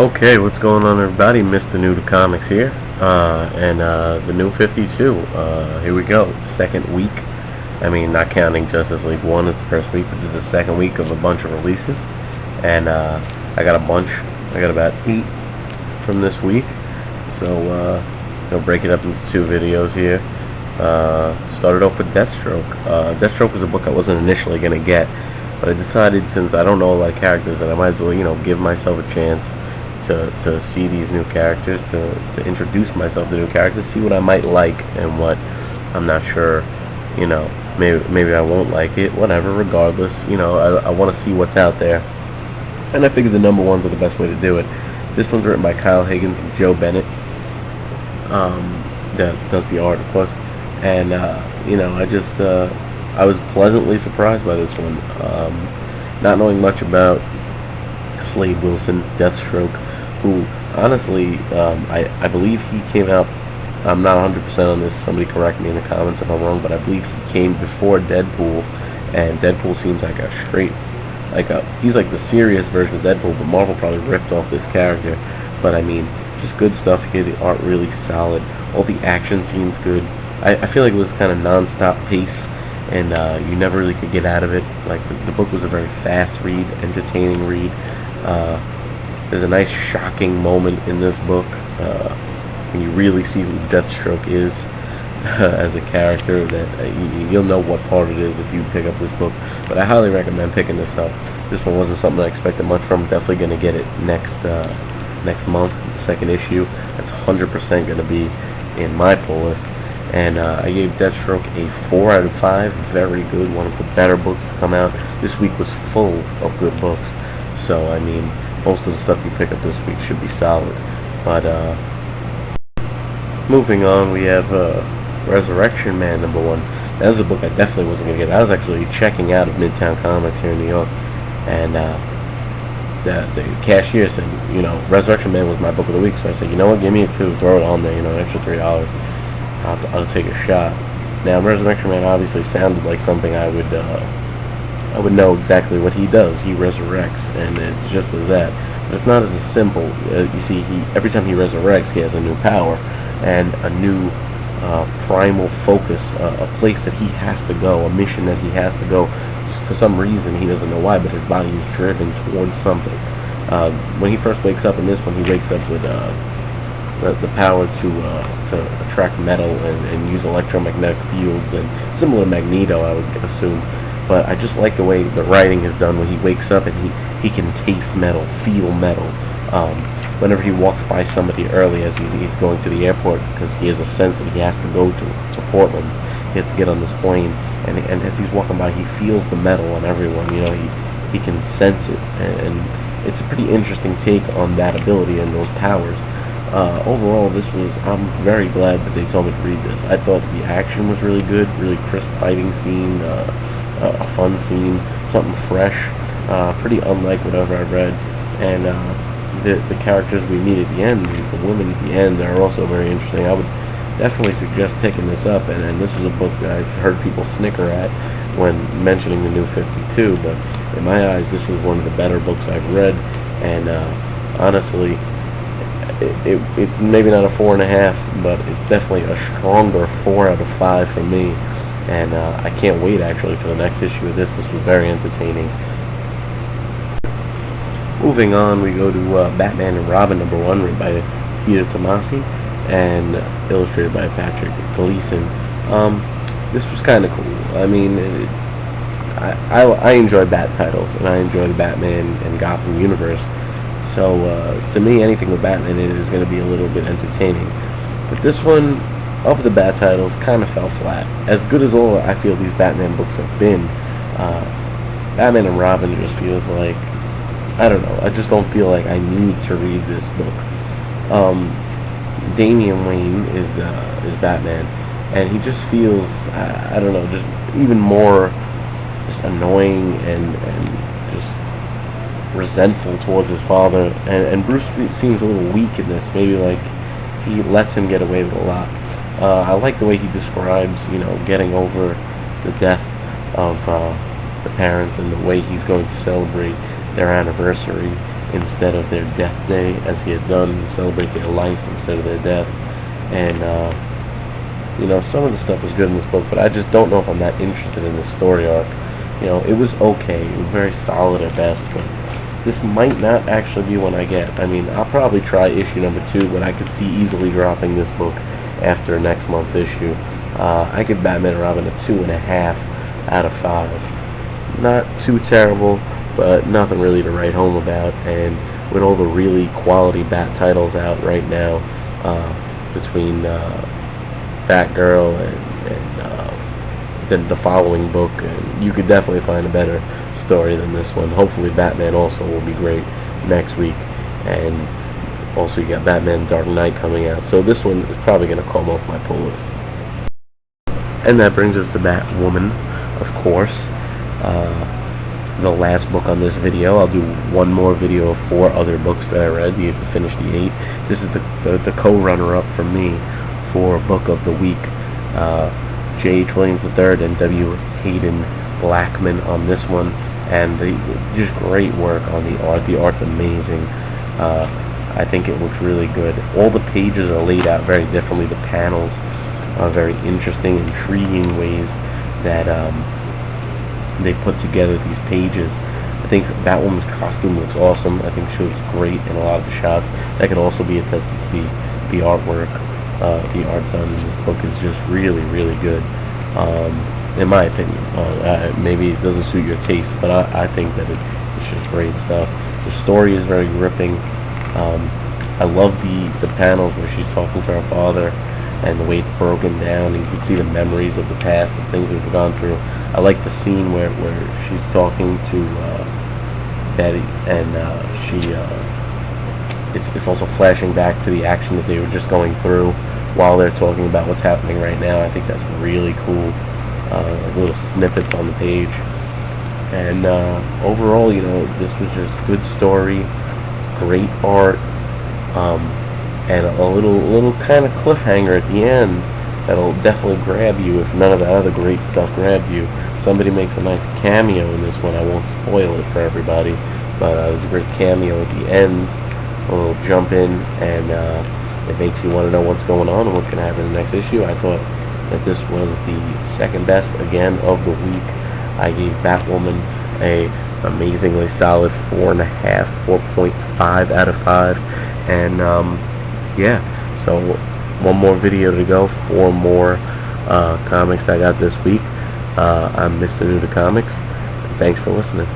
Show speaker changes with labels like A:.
A: Okay, what's going on, everybody? Mr. New to Comics here, and the new 52. Here we go, second week. I mean, not counting Justice League 1 as the first week, but this is the second week of a bunch of releases. And I got a bunch. I got about 8 from this week. So, I'll break it up into 2 videos here. Started off with Deathstroke. Deathstroke was a book I wasn't initially going to get, but I decided, since I don't know a lot of characters, that I might as well, give myself a chance to see these new characters, to introduce myself to new characters, see what I might like and what I'm not sure. Maybe I won't like it, whatever. Regardless, I want to see what's out there, and I figured the number ones are the best way to do it. This one's written by Kyle Higgins and Joe Bennett, that does the art, of course. And I was pleasantly surprised by this one, not knowing much about Slade Wilson, Deathstroke, who honestly, I believe he came out, I'm not 100% on this, somebody correct me in the comments if I'm wrong, but I believe he came before Deadpool, and Deadpool seems like he's like the serious version of Deadpool, but Marvel probably ripped off this character. But I mean, just good stuff here, the art really solid, all the action scenes good. I feel like it was kind of non-stop pace, and you never really could get out of it. Like, the book was a very fast read, entertaining read. There's a nice shocking moment in this book when you really see who Deathstroke is as a character, that you'll know what part it is if you pick up this book. But I highly recommend picking this up. This one wasn't something I expected much from. Definitely going to get it next month, the second issue. That's 100% going to be in my pull list. And I gave Deathstroke a 4 out of 5. Very good. One of the better books to come out. This week was full of good books. So, I mean, most of the stuff you pick up this week should be solid. But, moving on, we have Resurrection Man #1. That was a book I definitely wasn't going to get. I was actually checking out of Midtown Comics here in New York. And the cashier said, Resurrection Man was my book of the week. So I said, you know what, give me it too. Throw it on there, an extra $3. I'll take a shot. Now, Resurrection Man obviously sounded like something I would know exactly what he does. He resurrects, and it's just as that. But it's not as simple. You see, every time he resurrects, he has a new power and a new primal focus, a place that he has to go, a mission that he has to go. For some reason, he doesn't know why, but his body is driven towards something. When he first wakes up in this one, he wakes up with the power to attract metal and use electromagnetic fields, and similar to Magneto, I would assume. But I just like the way the writing is done when he wakes up and he can taste metal, feel metal. Whenever he walks by somebody early as he's going to the airport, because he has a sense that he has to go to Portland, he has to get on this plane, and as he's walking by, he feels the metal on everyone. He can sense it, and it's a pretty interesting take on that ability and those powers. Overall, I'm very glad that they told me to read this. I thought the action was really good, really crisp fighting scene, a fun scene, something fresh, pretty unlike whatever I read. And the characters we meet at the end, the women at the end, are also very interesting. I would definitely suggest picking this up, and this was a book that I've heard people snicker at when mentioning the new 52, but in my eyes, this was one of the better books I've read, and honestly, it's maybe not a 4.5, but it's definitely a stronger 4 out of 5 for me. And I can't wait actually for the next issue of this. This was very entertaining. Moving on, we go to Batman and Robin #1, written by Peter Tomasi and illustrated by Patrick Gleason. This was kind of cool. I mean, I enjoy Bat titles, and I enjoy the Batman and Gotham universe. So, to me, anything with Batman in it is going to be a little bit entertaining. But this one, of the Bat titles, kind of fell flat. As good as all I feel these Batman books have been, Batman and Robin just feels like, I don't know, I just don't feel like I need to read this book. Damian Wayne is Batman, and he just feels, I don't know, just even more just annoying and just resentful towards his father, and Bruce seems a little weak in this. Maybe like he lets him get away with a lot. I like the way he describes, getting over the death of the parents, and the way he's going to celebrate their anniversary. instead of their death day, as he had done, celebrate their life instead of their death. And some of the stuff was good in this book, but I just don't know if I'm that interested in this story arc. It was okay, it was very solid at best, but this might not actually be one I get. I mean, I'll probably try issue number 2, but I could see easily dropping this book after next month's issue. I give Batman and Robin a 2.5 out of 5. Not too terrible, but nothing really to write home about. And with all the really quality Bat titles out right now, between Batgirl and then the following book, and you could definitely find a better story than this one. Hopefully Batman also will be great next week, and also you got Batman Dark Knight coming out, so this one is probably going to come off my pull list. And that brings us to Batwoman, of course. The last book on this video. I'll do one more video of 4 other books that I read to finish the 8. This is the co-runner-up for me for Book of the Week. J.H. Williams III and W. Hayden Blackman on this one, and just great work on the art. The art's amazing. I think it looks really good. All the pages are laid out very differently. The panels are very interesting, intriguing ways that they put together these pages. I think Batwoman's costume looks awesome. I think she looks great in a lot of the shots. That could also be attested to the artwork. The art done in this book is just really, really good, in my opinion. Maybe it doesn't suit your taste, but I think that it's just great stuff. The story is very gripping. I love the panels where she's talking to her father, and the way it's broken down, and you can see the memories of the past, the things they've gone through. I like the scene where she's talking to Betty, and it's also flashing back to the action that they were just going through while they're talking about what's happening right now. I think that's really cool. Little snippets on the page, and overall, this was just a good story, great art, and a little kind of cliffhanger at the end that'll definitely grab you if none of that other great stuff grabbed you. Somebody makes a nice cameo in this one. I won't spoil it for everybody, but there's a great cameo at the end, a little jump in, and it makes you want to know what's going on and what's going to happen in the next issue. I thought that this was the second best, again, of the week. I gave Batwoman a amazingly solid 4.5 out of 5, and yeah, so one more video to go, 4 more comics I got this week. I'm Mr. New to Comics, and thanks for listening.